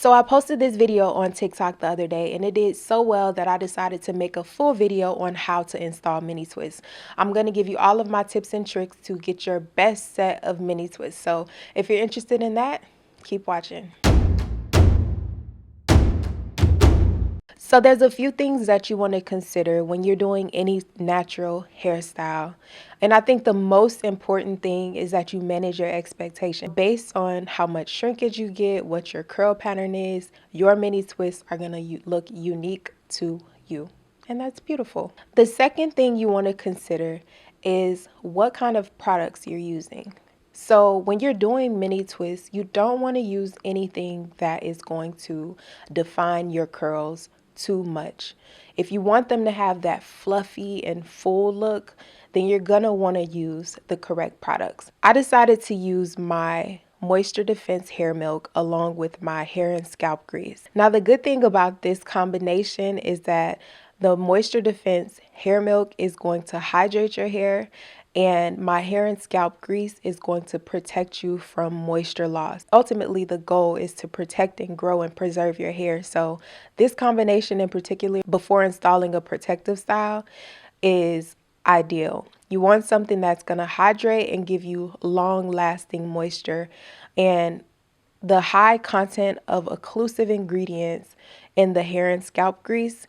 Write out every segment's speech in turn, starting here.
So I posted this video on TikTok the other day and it did so well that I decided to make a full video on how to install mini twists. I'm going to give you all of my tips and tricks to get your best set of mini twists. So if you're interested in that, keep watching. So there's a few things that you want to consider when you're doing any natural hairstyle. And I think the most important thing is that you manage your expectation. Based on how much shrinkage you get, what your curl pattern is, your mini twists are going to look unique to you. And that's beautiful. The second thing you want to consider is what kind of products you're using. So when you're doing mini twists, you don't want to use anything that is going to define your curls too much. If you want them to have that fluffy and full look, then you're going to want to use the correct products. I decided to use my Moisture Defense hair milk along with my hair and scalp grease. Now the good thing about this combination is that the Moisture Defense hair milk is going to hydrate your hair, and my hair and scalp grease is going to protect you from moisture loss. Ultimately, the goal is to protect and grow and preserve your hair. So this combination in particular, before installing a protective style, is ideal. You want something that's going to hydrate and give you long-lasting moisture, and the high content of occlusive ingredients in the hair and scalp grease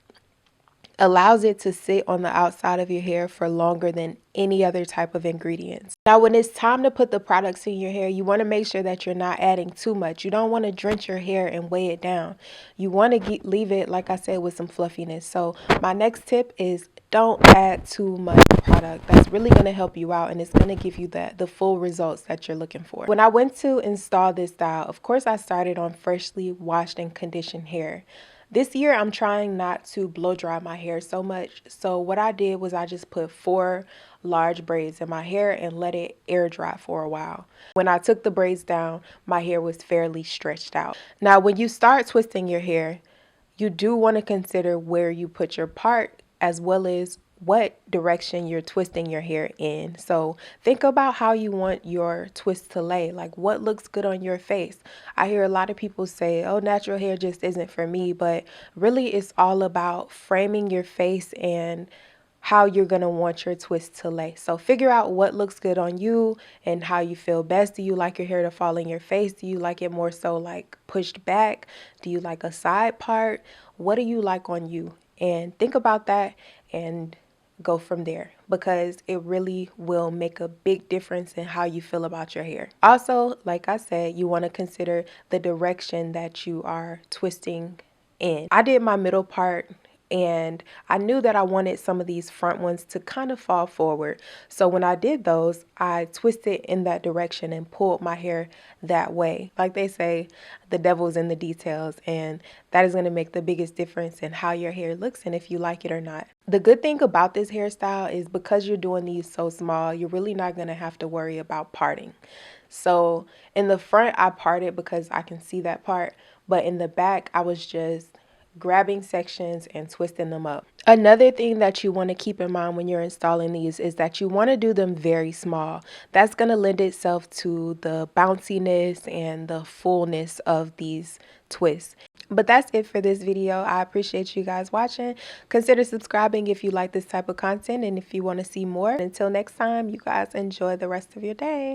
allows it to sit on the outside of your hair for longer than any other type of ingredients. Now, when it's time to put the products in your hair, you want to make sure that you're not adding too much. You don't want to drench your hair and weigh it down. You want to leave it, like I said, with some fluffiness. So my next tip is don't add too much product. That's really going to help you out, and it's going to give you the full results that you're looking for. When I went to install this style, of course, I started on freshly washed and conditioned hair. This year, I'm trying not to blow dry my hair so much. So what I did was I just put 4 large braids in my hair and let it air dry for a while. When I took the braids down, my hair was fairly stretched out. Now, when you start twisting your hair, you do want to consider where you put your part as well as what direction you're twisting your hair in. So think about how you want your twist to lay, like what looks good on your face. I hear a lot of people say, oh, natural hair just isn't for me, but really it's all about framing your face and how you're going to want your twist to lay. So figure out what looks good on you and how you feel best. Do you like your hair to fall in your face? Do you like it more so like pushed back? Do you like a side part? What do you like on you? And think about that and go from there, because it really will make a big difference in how you feel about your hair. Also, like I said, you want to consider the direction that you are twisting in. I did my middle part, and I knew that I wanted some of these front ones to kind of fall forward. So when I did those, I twisted in that direction and pulled my hair that way. Like they say, the devil's in the details, and that is going to make the biggest difference in how your hair looks and if you like it or not. The good thing about this hairstyle is because you're doing these so small, you're really not going to have to worry about parting. So in the front, I parted because I can see that part, but in the back, I was just grabbing sections and twisting them up. Another thing that you want to keep in mind when you're installing these is that you want to do them very small. That's going to lend itself to the bounciness and the fullness of these twists. But that's it for this video. I appreciate you guys watching. Consider subscribing if you like this type of content and if you want to see more. Until next time, you guys enjoy the rest of your day.